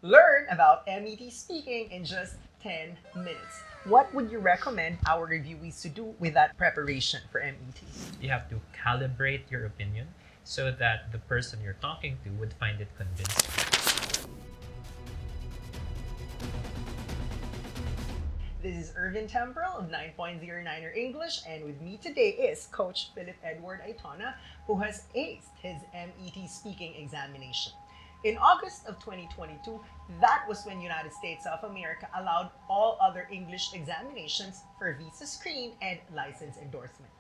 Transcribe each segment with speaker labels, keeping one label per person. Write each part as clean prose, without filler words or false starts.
Speaker 1: Learn about MET speaking in just 10 minutes. What would you recommend our reviewees to do with that preparation for MET?
Speaker 2: You have to calibrate your opinion so that the person you're talking to would find it convincing.
Speaker 1: This is Irvin Temporal of 9.09er English, and with me today is Coach Philip Edward Aitona, who has aced his MET speaking examination. In August of 2022, that was when United States of America allowed all other English examinations for visa screen and license endorsement.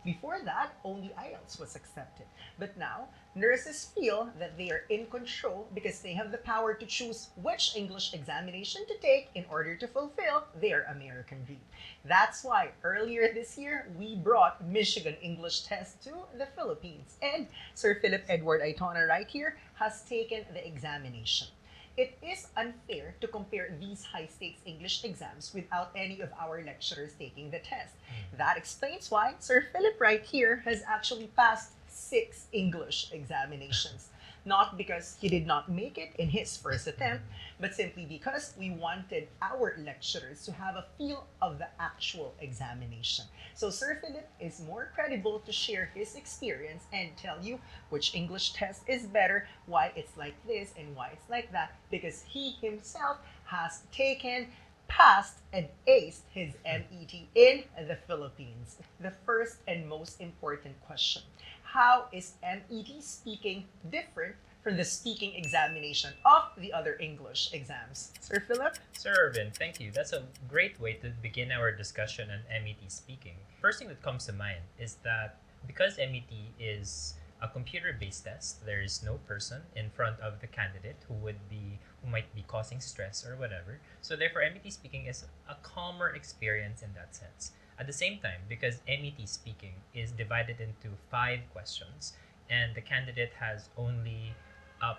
Speaker 1: Before that, only IELTS was accepted. But now, nurses feel that they are in control because they have the power to choose which English examination to take in order to fulfill their American dream. That's why earlier this year, we brought Michigan English Test to the Philippines. And Sir Philip Edward Aitona right here has taken the examination. It is unfair to compare these high-stakes English exams without any of our lecturers taking the test. That explains why Sir Philip right here has actually passed 6 English examinations. Not because he did not make it in his first attempt, but simply because we wanted our lecturers to have a feel of the actual examination. So Sir Philip is more credible to share his experience and tell you which English test is better, why it's like this and why it's like that, because he himself has taken, passed, and aced his MET in the Philippines. The first and most important question: how is MET speaking different from the speaking examination of the other English exams? Sir Philip?
Speaker 2: Sir Irvin, thank you. That's a great way to begin our discussion on MET speaking. First thing that comes to mind is that because MET is a computer-based test, there is no person in front of the candidate who might be causing stress or whatever. So therefore, MET speaking is a calmer experience in that sense. At the same time, because MET speaking is divided into 5 questions and the candidate has only a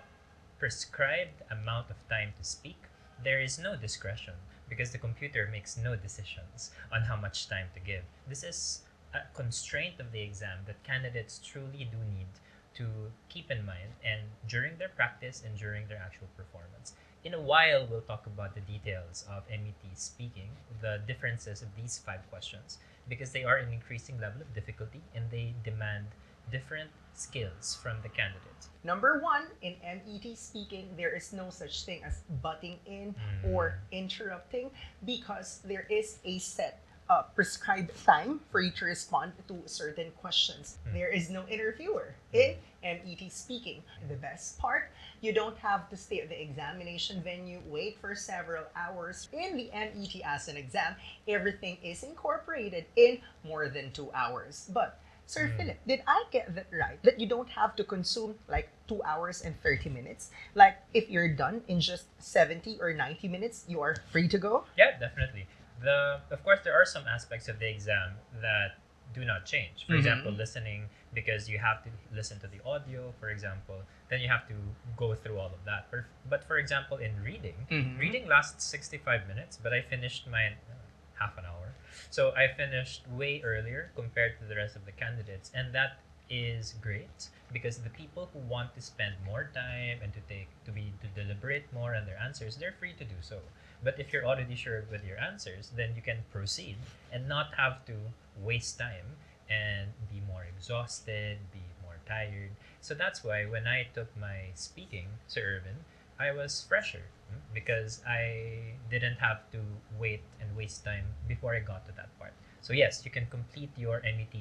Speaker 2: prescribed amount of time to speak, there is no discretion because the computer makes no decisions on how much time to give. This is a constraint of the exam that candidates truly do need to keep in mind and during their practice and during their actual performance. In a while, we'll talk about the details of MET speaking, the differences of these 5 questions, because they are an increasing level of difficulty and they demand different skills from the candidate.
Speaker 1: Number 1, in MET speaking, there is no such thing as butting in or interrupting because there is a set prescribed time for you to respond to certain questions. There is no interviewer in MET speaking. The best part, you don't have to stay at the examination venue, wait for several hours. In the MET as an exam, everything is incorporated in more than 2 hours. But Sir Philip, did I get that right? That you don't have to consume like 2 hours and 30 minutes? Like if you're done in just 70 or 90 minutes, you are free to go?
Speaker 2: Yeah, definitely. Of course, there are some aspects of the exam that do not change. For example, listening, because you have to listen to the audio, for example, then you have to go through all of that. But for example, in reading lasts 65 minutes, but I finished mine half an hour. So I finished way earlier compared to the rest of the candidates, and that is great because the people who want to spend more time and to deliberate more on their answers, they're free to do so. But if you're already sure with your answers, then you can proceed and not have to waste time and be more exhausted, be more tired. So that's why when I took my speaking, Sir Irvin, I was fresher because I didn't have to wait and waste time before I got to that part. So yes, you can complete your MET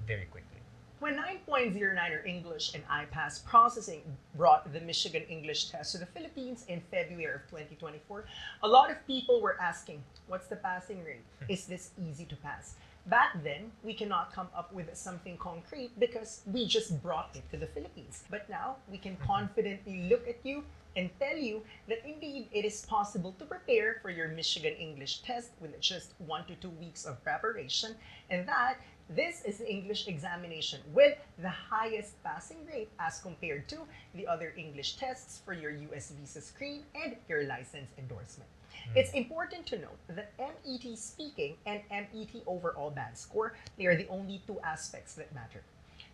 Speaker 2: very quickly.
Speaker 1: When 9.09er English and iPass processing brought the Michigan English Test to the Philippines in February of 2024, a lot of people were asking, what's the passing rate? Is this easy to pass? Back then, we cannot come up with something concrete because we just brought it to the Philippines. But now, we can confidently look at you and tell you that indeed it is possible to prepare for your Michigan English test with just 1 to 2 weeks of preparation, and that this is the English examination with the highest passing rate as compared to the other English tests for your US visa screen and your license endorsement. It's important to note that MET speaking and MET overall band score, they are the only 2 aspects that matter.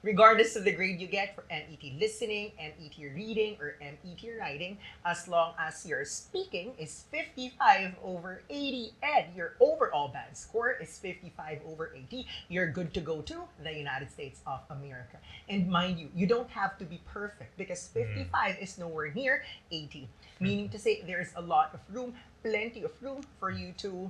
Speaker 1: Regardless of the grade you get for MET listening, MET reading, or MET writing, as long as your speaking is 55 over 80 and your overall band score is 55 over 80, you're good to go to the United States of America. And mind you, you don't have to be perfect because 55 is nowhere near 80. Meaning to say there's a lot of room, plenty of room for you to,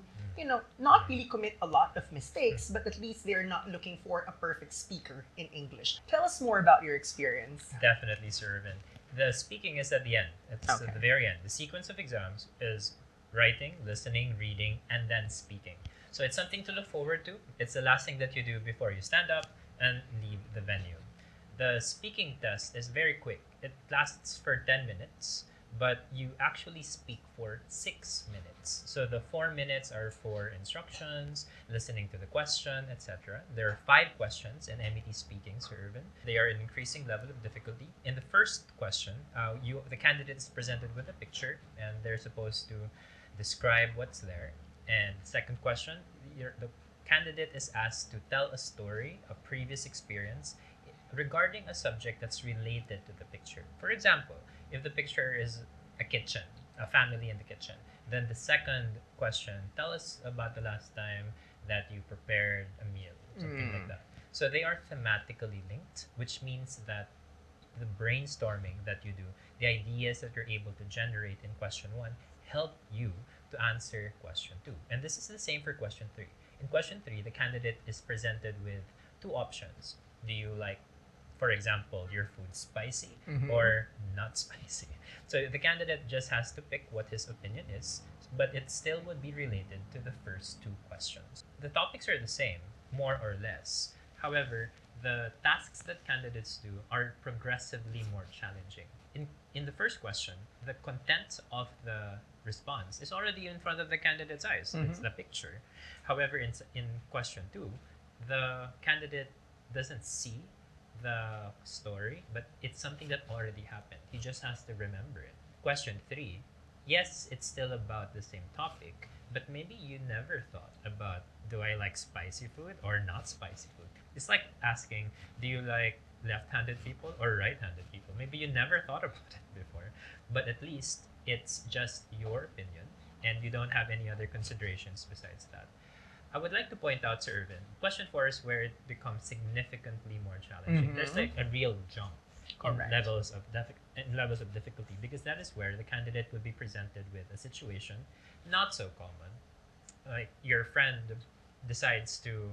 Speaker 1: not really commit a lot of mistakes, but at least they're not looking for a perfect speaker in English. Tell us more about your experience.
Speaker 2: Definitely, Sir Irvin. The speaking is at the end. It's
Speaker 1: Okay.
Speaker 2: at the very end. The sequence of exams is writing, listening, reading, and then speaking. So it's something to look forward to. It's the last thing that you do before you stand up and leave the venue. The speaking test is very quick. It lasts for 10 minutes, but you actually speak for 6 minutes. So the 4 minutes are for instructions, listening to the question, etc. There are 5 questions in MET speaking, Sir Irvin. They are an increasing level of difficulty. In the first question, the candidate is presented with a picture, and they're supposed to describe what's there. And second question, the candidate is asked to tell a story, a previous experience, regarding a subject that's related to the picture. For example, if the picture is a kitchen, a family in the kitchen, then the second question, tell us about the last time that you prepared a meal, something like that. So they are thematically linked, which means that the brainstorming that you do, the ideas that you're able to generate in question 1, help you to answer question 2. And this is the same for question 3. In question 3, the candidate is presented with 2 options. Do you like, for example, your food spicy or not spicy? So the candidate just has to pick what his opinion is, but it still would be related to the first 2 questions. The topics are the same, more or less. However, the tasks that candidates do are progressively more challenging. In the first question, the content of the response is already in front of the candidate's eyes. It's the picture. However, in question 2, the candidate doesn't see the story, but it's something that already happened. He just has to remember it. Question 3, yes, it's still about the same topic, but maybe you never thought about, do I like spicy food or not spicy food? It's like asking, do you like left-handed people or right-handed people? Maybe you never thought about it before, but at least it's just your opinion and you don't have any other considerations besides that. I would like to point out, Sir Irvin, question 4 is where it becomes significantly more challenging. There's like a real jump in levels of difficulty, because that is where the candidate would be presented with a situation not so common. Like your friend decides to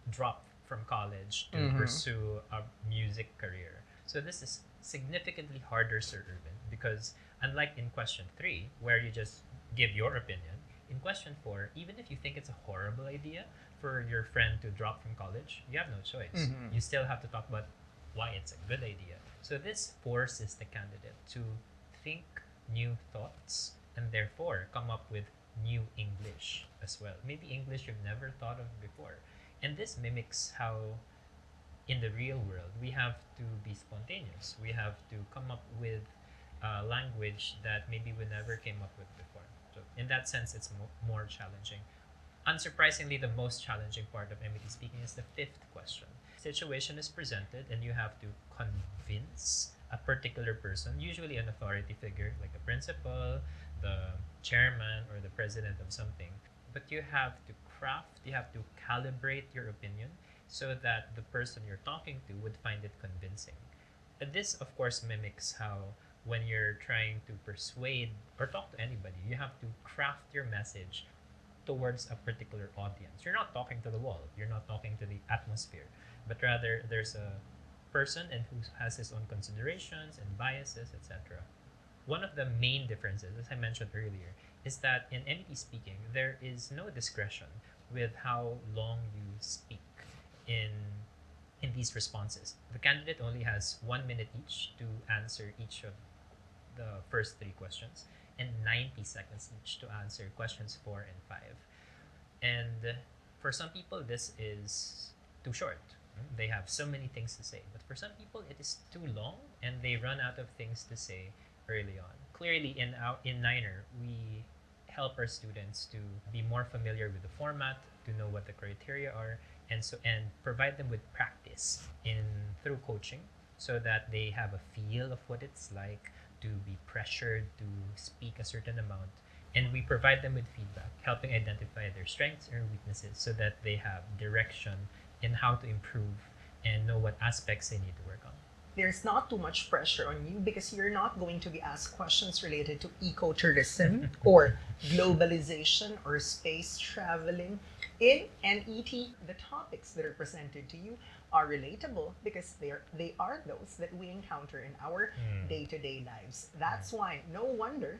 Speaker 2: drop from college to pursue a music career. So this is significantly harder, Sir Irvin, because unlike in question 3, where you just give your opinion, in question 4, even if you think it's a horrible idea for your friend to drop from college, you have no choice. You still have to talk about why it's a good idea. So this forces the candidate to think new thoughts and therefore come up with new English as well. Maybe English you've never thought of before. And this mimics how in the real world we have to be spontaneous. We have to come up with language that maybe we never came up with before. So in that sense, it's more challenging. Unsurprisingly, the most challenging part of MET speaking is the 5th question. Situation is presented and you have to convince a particular person, usually an authority figure like a principal, the chairman, or the president of something. But you have to calibrate your opinion so that the person you're talking to would find it convincing. And this, of course, mimics how when you're trying to persuade or talk to anybody, you have to craft your message towards a particular audience. You're not talking to the wall, you're not talking to the atmosphere, but rather there's a person and who has his own considerations and biases, etc. One of the main differences, as I mentioned earlier, is that in MET speaking, there is no discretion with how long you speak in these responses. The candidate only has 1 minute each to answer each of the first 3 questions and 90 seconds each to answer questions 4 and 5. And for some people, this is too short. They have so many things to say. But for some people, it is too long and they run out of things to say early on. Clearly, in Niner, we help our students to be more familiar with the format, to know what the criteria are, and provide them with practice practice in through coaching so that they have a feel of what it's like to be pressured to speak a certain amount. And we provide them with feedback, helping identify their strengths and weaknesses so that they have direction in how to improve and know what aspects they need to work on.
Speaker 1: There's not too much pressure on you because you're not going to be asked questions related to ecotourism or globalization or space traveling. In NET, the topics that are presented to you are relatable because they are those that we encounter in our day-to-day lives. That's why no wonder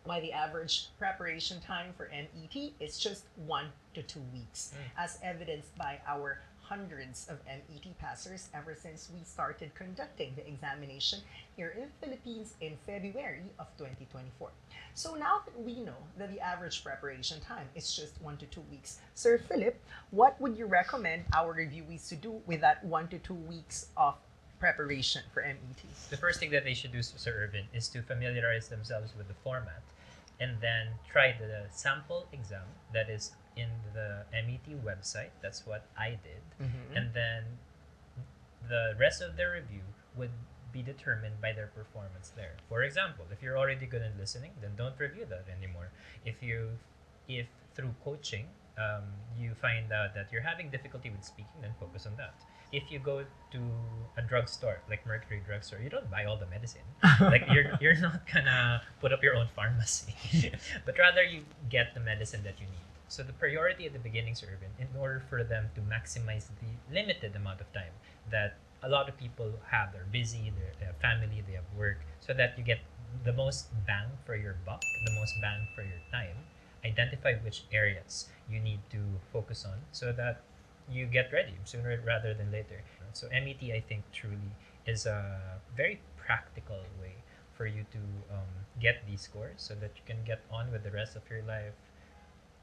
Speaker 1: why the average preparation time for NET is just 1 to 2 weeks, as evidenced by our hundreds of MET passers ever since we started conducting the examination here in the Philippines in February of 2024. So now that we know that the average preparation time is just 1 to 2 weeks, Sir Philip, what would you recommend our reviewees to do with that 1 to 2 weeks of preparation for MET?
Speaker 2: The first thing that they should do, Sir Irvin, is to familiarize themselves with the format and then try the sample exam that is in the MET website. That's what I did. And then the rest of the review would be determined by their performance there. For example, if you're already good in listening, then don't review that anymore. If through coaching you find out that you're having difficulty with speaking, then focus on that. If you go to a drugstore like Mercury Drugstore, you don't buy all the medicine. Like you're not gonna put up your own pharmacy, but rather you get the medicine that you need. So the priority at the beginning, Sir Irvin, in order for them to maximize the limited amount of time that a lot of people have, they're busy, they have family, they have work, so that you get the most bang for your buck, the most bang for your time. Identify which areas you need to focus on so that you get ready sooner rather than later. So MET, I think, truly is a very practical way for you to get these scores so that you can get on with the rest of your life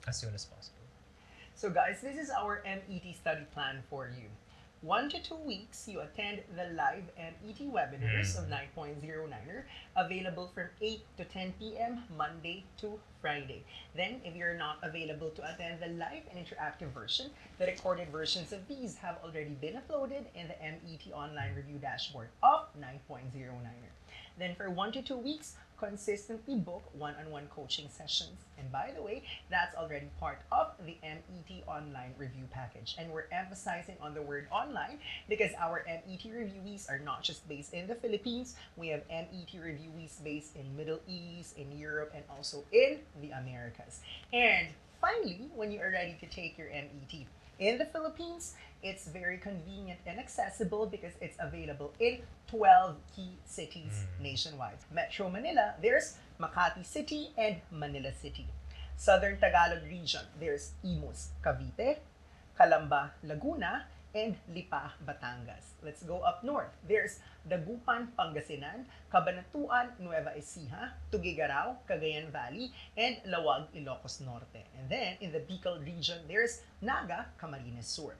Speaker 2: as soon as possible.
Speaker 1: So guys, this is our MET study plan for you. 1 to 2 weeks, you attend the live MET webinars of 9.09er, available from 8 to 10 p.m. Monday to Friday. Then, if you're not available to attend the live and interactive version, the recorded versions of these have already been uploaded in the MET online review dashboard of 9.09er. Then for 1 to 2 weeks, consistently book one-on-one coaching sessions. And by the way, that's already part of the MET online review package. And we're emphasizing on the word online because our MET reviewees are not just based in the Philippines. We have MET reviewees based in Middle East, in Europe, and also in the Americas. And finally, when you are ready to take your MET in the Philippines, it's very convenient and accessible because it's available in 12 key cities nationwide. Metro Manila, there's Makati City and Manila City. Southern Tagalog region, there's Imus, Cavite, Calamba, Laguna, and Lipa, Batangas. Let's go up north. There's Dagupan, Pangasinan, Cabanatuan, Nueva Ecija, Tuguegarao, Cagayan Valley, and Laoag, Ilocos Norte. And then in the Bicol region, there's Naga, Camarines Sur.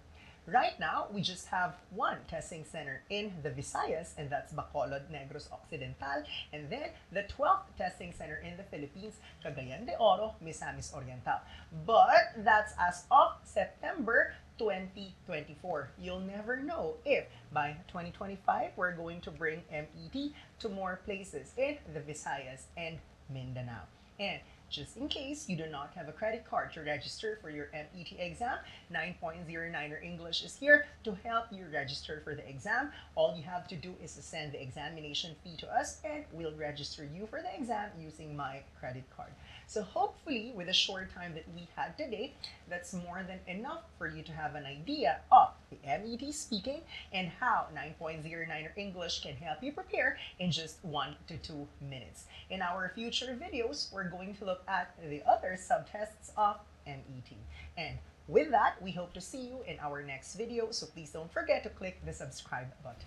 Speaker 1: Right now, we just have one testing center in the Visayas, and that's Bacolod, Negros Occidental. And then the 12th testing center in the Philippines, Cagayan De Oro, Misamis Oriental. But that's as of September 2024. You'll never know if by 2025 we're going to bring MET to more places in the Visayas and Mindanao. And just in case you do not have a credit card to register for your MET exam, 9.09er English is here to help you register for the exam. All you have to do is to send the examination fee to us and we'll register you for the exam using my credit card. So hopefully, with the short time that we had today, that's more than enough for you to have an idea of the MET speaking and how 9.09er English can help you prepare in just 1 to 2 minutes. In our future videos, we're going to look at the other subtests of MET. And with that, we hope to see you in our next video, so please don't forget to click the subscribe button.